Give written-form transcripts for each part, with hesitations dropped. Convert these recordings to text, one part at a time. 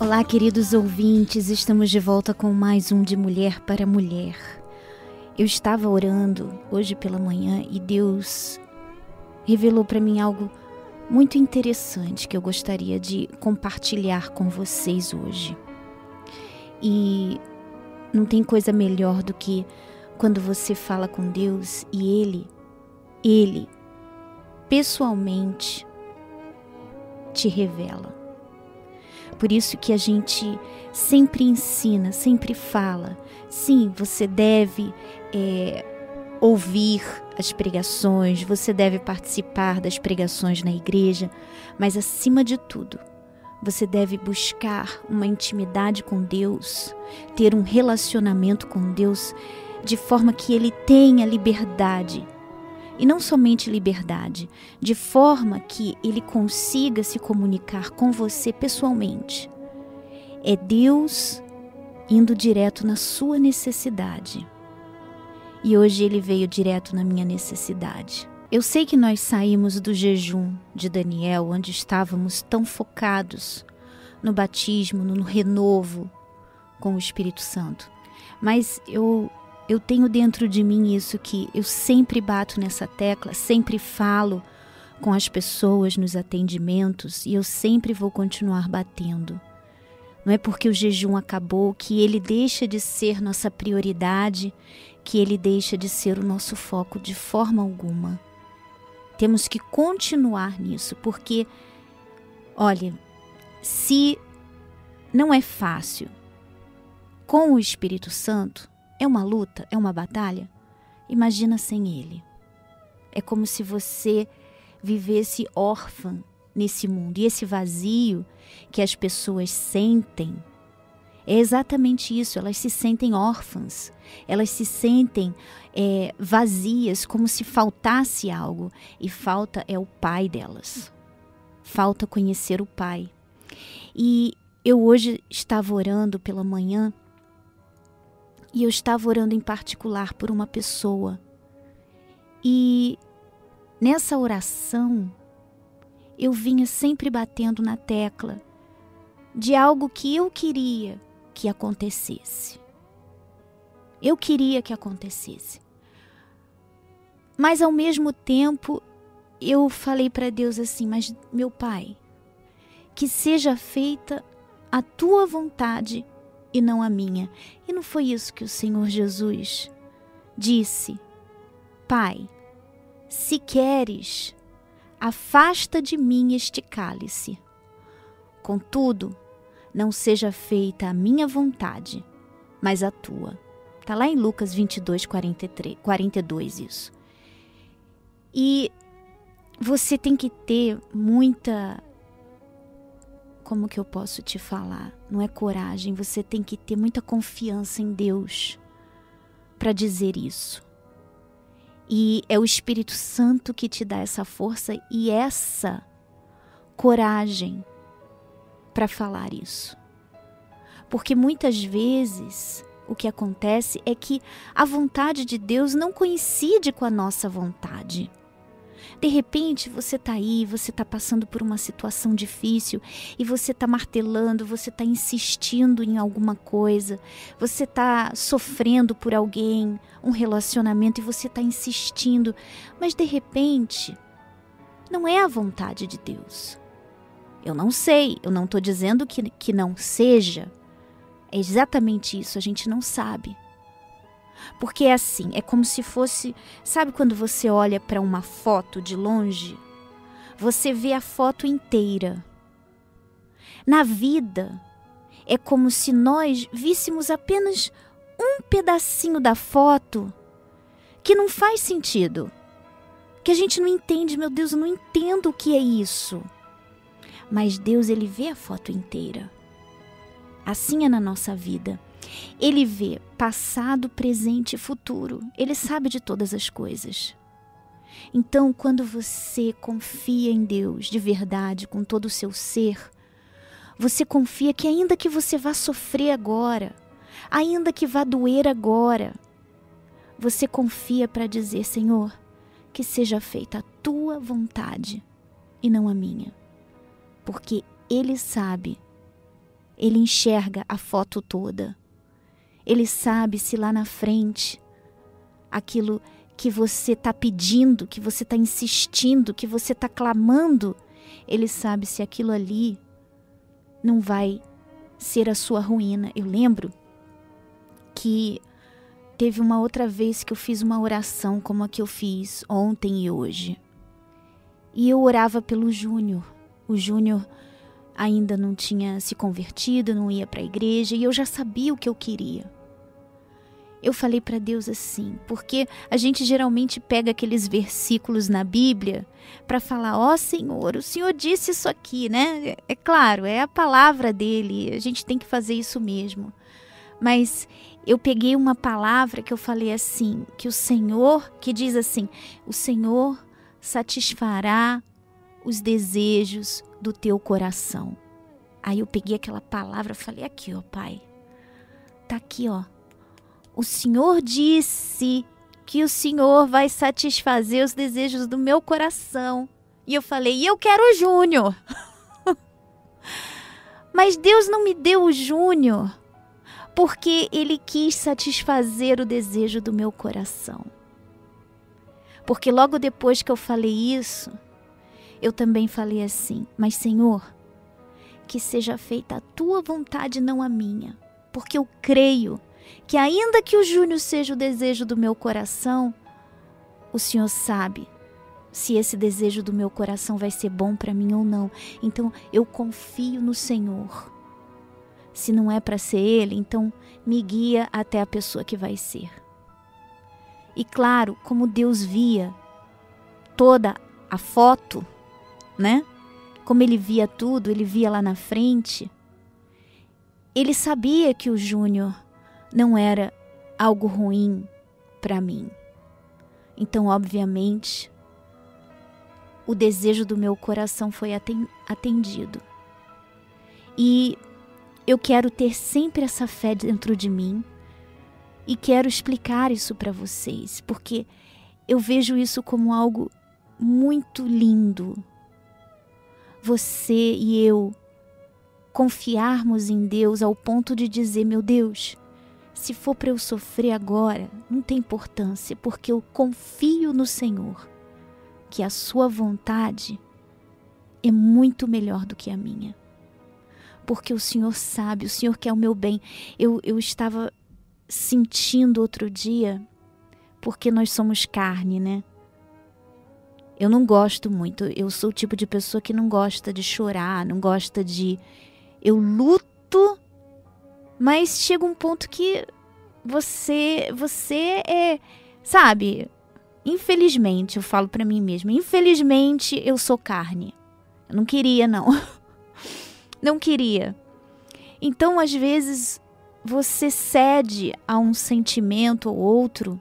Olá, queridos ouvintes, estamos de volta com mais um de Mulher para Mulher. Eu estava orando hoje pela manhã e Deus revelou para mim algo muito interessante que eu gostaria de compartilhar com vocês hoje. E não tem coisa melhor do que quando você fala com Deus e Ele pessoalmente te revela. Por isso que a gente sempre ensina, sempre fala, sim, você deve ouvir as pregações, você deve participar das pregações na igreja, mas acima de tudo, você deve buscar uma intimidade com Deus, ter um relacionamento com Deus de forma que Ele tenha liberdade. E não somente liberdade, de forma que Ele consiga se comunicar com você pessoalmente. É Deus indo direto na sua necessidade. E hoje Ele veio direto na minha necessidade. Eu sei que nós saímos do jejum de Daniel, onde estávamos tão focados no batismo, no renovo com o Espírito Santo. Mas eu tenho dentro de mim isso que eu sempre bato nessa tecla, sempre falo com as pessoas nos atendimentos e eu sempre vou continuar batendo. Não é porque o jejum acabou que ele deixa de ser nossa prioridade, que ele deixa de ser o nosso foco de forma alguma. Temos que continuar nisso, porque, olha, se não é fácil com o Espírito Santo, é uma luta, é uma batalha, imagina sem Ele. É como se você vivesse órfã nesse mundo. E esse vazio que as pessoas sentem, é exatamente isso, elas se sentem órfãs, elas se sentem vazias, como se faltasse algo. E falta é o Pai delas, falta conhecer o Pai. E eu hoje estava orando pela manhã, e eu estava orando em particular por uma pessoa. E nessa oração, eu vinha sempre batendo na tecla de algo que eu queria que acontecesse. Eu queria que acontecesse. Mas ao mesmo tempo, eu falei para Deus assim, mas meu Pai, que seja feita a tua vontade e não a minha. E não foi isso que o Senhor Jesus disse? Pai, se queres, afasta de mim este cálice. Contudo, não seja feita a minha vontade, mas a tua. Está lá em Lucas 22, 42 isso. E você tem que ter muita... Como que eu posso te falar? Não é coragem, você tem que ter muita confiança em Deus para dizer isso. E é o Espírito Santo que te dá essa força e essa coragem para falar isso. Porque muitas vezes o que acontece é que a vontade de Deus não coincide com a nossa vontade. De repente você está aí, você está passando por uma situação difícil e você está martelando, você está insistindo em alguma coisa, você está sofrendo por alguém, um relacionamento e você está insistindo, mas de repente não é a vontade de Deus. Eu não sei, eu não estou dizendo que não seja, é exatamente isso, a gente não sabe. Porque é assim, é como se fosse... Sabe quando você olha para uma foto de longe? Você vê a foto inteira. Na vida, é como se nós víssemos apenas um pedacinho da foto que não faz sentido. Que a gente não entende, meu Deus, eu não entendo o que é isso. Mas Deus, Ele vê a foto inteira. Assim é na nossa vida. Ele vê passado, presente e futuro. Ele sabe de todas as coisas. Então, quando você confia em Deus de verdade, com todo o seu ser, você confia que ainda que você vá sofrer agora, ainda que vá doer agora, você confia para dizer, Senhor, que seja feita a tua vontade e não a minha. porque Ele sabe, Ele enxerga a foto toda. Ele sabe se lá na frente, aquilo que você está pedindo, que você está insistindo, que você está clamando, Ele sabe se aquilo ali não vai ser a sua ruína. Eu lembro que teve uma outra vez que eu fiz uma oração como a que eu fiz ontem e hoje. E eu orava pelo Júnior. O Júnior ainda não tinha se convertido, não ia para a igreja, e eu já sabia o que eu queria. Eu falei para Deus assim, porque a gente geralmente pega aqueles versículos na Bíblia para falar, ó Senhor, o Senhor disse isso aqui, né? É claro, é a palavra dele, a gente tem que fazer isso mesmo. Mas eu peguei uma palavra que eu falei assim, que o Senhor, que diz assim, o Senhor satisfará os desejos do teu coração. Aí eu peguei aquela palavra e falei, aqui ó Pai, tá aqui ó. O Senhor disse que o Senhor vai satisfazer os desejos do meu coração. E eu falei, e eu quero o Júnior. Mas Deus não me deu o Júnior porque Ele quis satisfazer o desejo do meu coração. Porque logo depois que eu falei isso, eu também falei assim, mas Senhor, que seja feita a tua vontade, não a minha. Porque eu creio que ainda que o Júnior seja o desejo do meu coração, o Senhor sabe se esse desejo do meu coração vai ser bom para mim ou não. Então eu confio no Senhor. Se não é para ser ele, então me guia até a pessoa que vai ser. E claro, como Deus via toda a foto, né? Como Ele via tudo, Ele via lá na frente. Ele sabia que o Júnior não era algo ruim para mim. Então, obviamente, o desejo do meu coração foi atendido. E eu quero ter sempre essa fé dentro de mim e quero explicar isso para vocês, porque eu vejo isso como algo muito lindo. Você e eu confiarmos em Deus ao ponto de dizer, meu Deus, se for para eu sofrer agora, não tem importância, porque eu confio no Senhor, que a sua vontade é muito melhor do que a minha. Porque o Senhor sabe, o Senhor quer o meu bem. Eu estava sentindo outro dia, porque nós somos carne, né? Eu não gosto muito, eu sou o tipo de pessoa que não gosta de chorar, não gosta de... Eu luto, mas chega um ponto que você é... Sabe, infelizmente, eu falo pra mim mesma, infelizmente eu sou carne. Eu não queria, não. Não queria. Então, às vezes, você cede a um sentimento ou outro.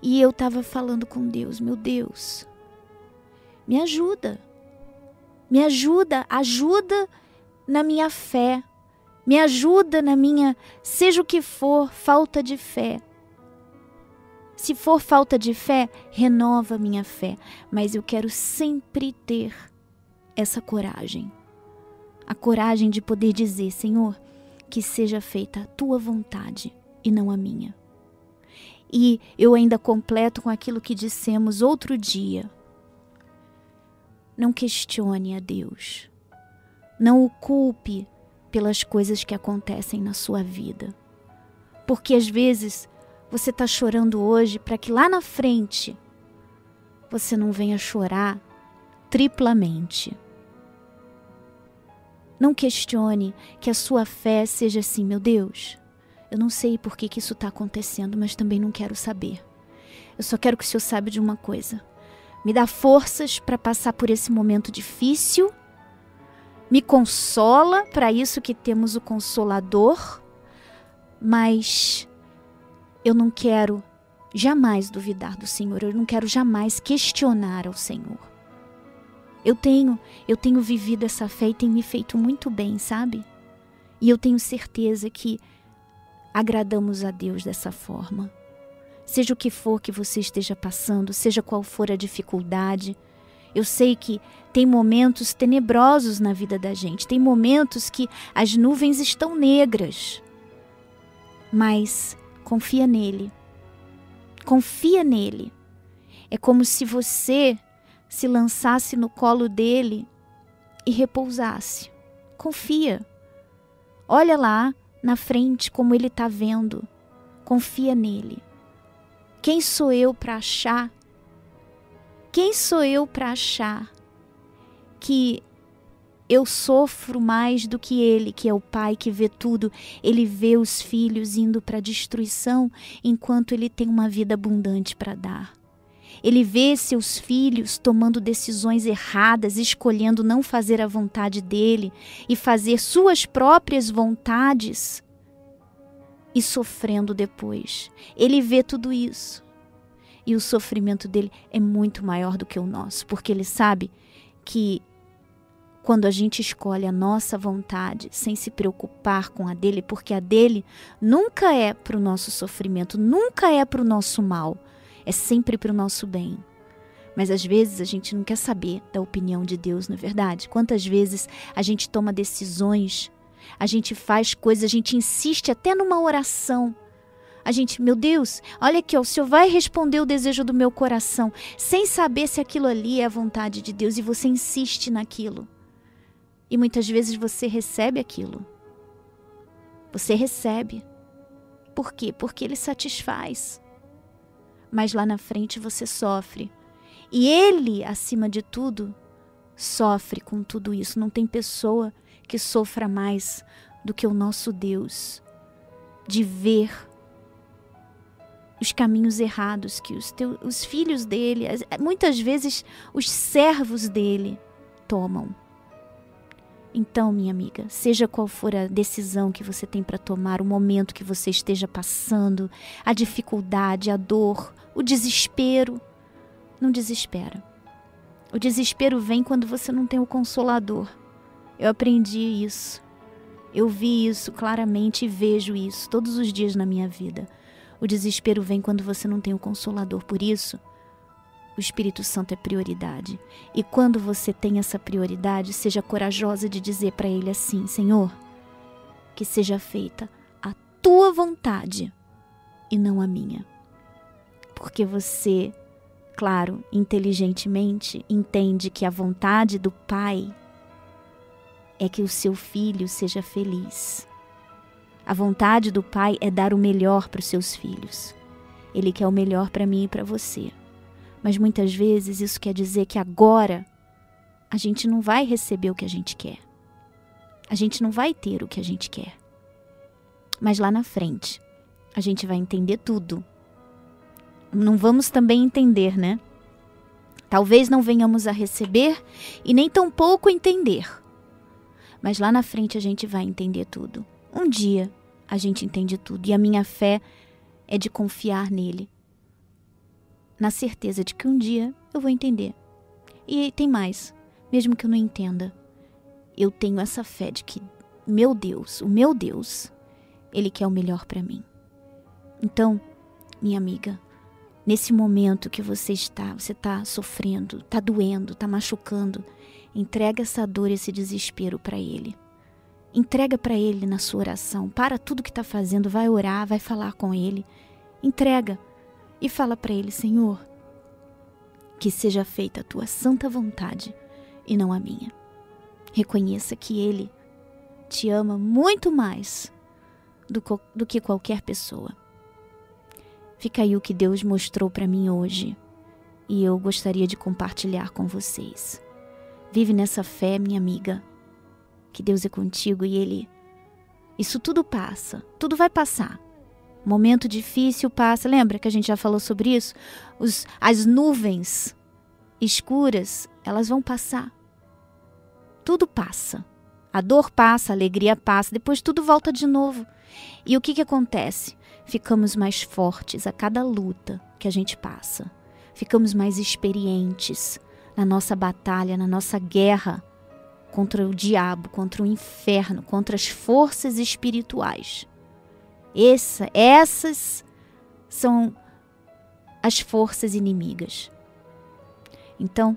E eu estava falando com Deus, meu Deus, me ajuda. Me ajuda na minha fé. Me ajuda na minha, seja o que for, falta de fé. Se for falta de fé, renova a minha fé. Mas eu quero sempre ter essa coragem. A coragem de poder dizer, Senhor, que seja feita a tua vontade e não a minha. E eu ainda completo com aquilo que dissemos outro dia. Não questione a Deus. Não o culpe pelas coisas que acontecem na sua vida. Porque às vezes você está chorando hoje para que lá na frente você não venha chorar triplamente. Não questione que a sua fé seja assim, meu Deus, eu não sei por que isso está acontecendo, mas também não quero saber. Eu só quero que o Senhor saiba de uma coisa. Me dá forças para passar por esse momento difícil. Me consola, para isso que temos o Consolador. Mas eu não quero jamais duvidar do Senhor. Eu não quero jamais questionar ao Senhor. Eu tenho vivido essa fé e tem me feito muito bem, sabe? E eu tenho certeza que agradamos a Deus dessa forma. Seja o que for que você esteja passando, seja qual for a dificuldade, Eu sei que tem momentos tenebrosos na vida da gente, tem momentos que as nuvens estão negras, mas confia nele. Confia nele. É como se você se lançasse no colo dele e repousasse. Confia. Olha lá na frente como ele está vendo. Confia nele. Quem sou eu para achar? Quem sou eu para achar que eu sofro mais do que ele, que é o pai que vê tudo? Ele vê os filhos indo para a destruição enquanto ele tem uma vida abundante para dar. Ele vê seus filhos tomando decisões erradas, escolhendo não fazer a vontade dele e fazer suas próprias vontades e sofrendo depois. Ele vê tudo isso. E o sofrimento dele é muito maior do que o nosso, porque ele sabe que quando a gente escolhe a nossa vontade sem se preocupar com a dele, porque a dele nunca é para o nosso sofrimento, nunca é para o nosso mal, é sempre para o nosso bem. Mas às vezes a gente não quer saber da opinião de Deus, não é verdade? Quantas vezes a gente toma decisões, a gente faz coisas, a gente insiste até numa oração. A gente, meu Deus, olha aqui, ó, o Senhor vai responder o desejo do meu coração, sem saber se aquilo ali é a vontade de Deus, e você insiste naquilo. E muitas vezes você recebe aquilo. Você recebe. Por quê? Porque ele satisfaz. Mas lá na frente você sofre. E ele, acima de tudo, sofre com tudo isso. Não tem pessoa que sofra mais do que o nosso Deus, de ver os caminhos errados que os filhos dele, muitas vezes os servos dele, tomam. Então, minha amiga, seja qual for a decisão que você tem para tomar, o momento que você esteja passando, a dificuldade, a dor, o desespero, não desespera. O desespero vem quando você não tem o Consolador. Eu aprendi isso. Eu vi isso claramente e vejo isso todos os dias na minha vida. O desespero vem quando você não tem o Consolador. Por isso, o Espírito Santo é prioridade. E quando você tem essa prioridade, seja corajosa de dizer para ele assim: Senhor, que seja feita a tua vontade e não a minha. Porque você, claro, inteligentemente, entende que a vontade do Pai é que o seu filho seja feliz. A vontade do Pai é dar o melhor para os seus filhos. Ele quer o melhor para mim e para você. Mas muitas vezes isso quer dizer que agora a gente não vai receber o que a gente quer. A gente não vai ter o que a gente quer. Mas lá na frente a gente vai entender tudo. Não vamos também entender, né? Talvez não venhamos a receber e nem tampouco entender. Mas lá na frente a gente vai entender tudo. Um dia a gente entende tudo. E a minha fé é de confiar nele, na certeza de que um dia eu vou entender. E tem mais, mesmo que eu não entenda, eu tenho essa fé de que meu Deus, o meu Deus, ele quer o melhor para mim. Então, minha amiga, nesse momento que você está sofrendo, está doendo, está machucando, entrega essa dor, esse desespero para ele. Entrega para ele na sua oração. Para tudo que está fazendo, vai orar, vai falar com ele. Entrega e fala para ele: Senhor, que seja feita a tua santa vontade e não a minha. Reconheça que ele te ama muito mais do que qualquer pessoa. Fica aí o que Deus mostrou para mim hoje e eu gostaria de compartilhar com vocês. Vive nessa fé, minha amiga, que Deus é contigo e isso tudo passa, tudo vai passar. Momento difícil passa, lembra que a gente já falou sobre isso? As nuvens escuras, elas vão passar. Tudo passa. A dor passa, a alegria passa, depois tudo volta de novo. E o que acontece? Ficamos mais fortes a cada luta que a gente passa. Ficamos mais experientes na nossa batalha, na nossa guerra contra o diabo, contra o inferno, contra as forças espirituais. Essas são as forças inimigas. Então,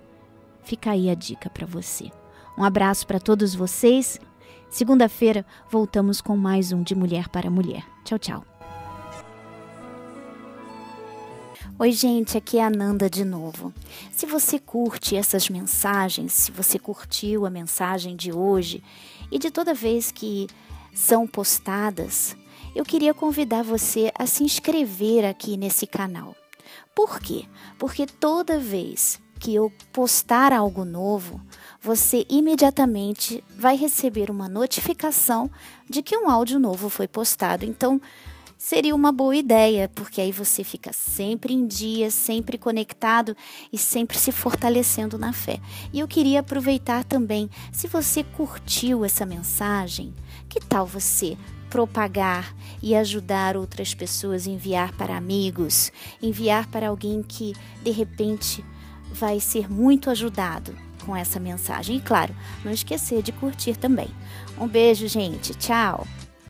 Fica aí a dica para você. Um abraço para todos vocês. Segunda-feira voltamos com mais um de Mulher para Mulher. Tchau, tchau. Oi, gente, aqui é a Nanda de novo. Se você curte essas mensagens, se você curtiu a mensagem de hoje e de toda vez que são postadas, eu queria convidar você a se inscrever aqui nesse canal. Por quê? Porque toda vez que eu postar algo novo, você imediatamente vai receber uma notificação de que um áudio novo foi postado. Então, seria uma boa ideia, porque aí você fica sempre em dia, sempre conectado e sempre se fortalecendo na fé. E eu queria aproveitar também, se você curtiu essa mensagem, que tal você propagar e ajudar outras pessoas, enviar para amigos, enviar para alguém que, de repente, vai ser muito ajudado com essa mensagem. E, claro, não esquecer de curtir também. Um beijo, gente. Tchau!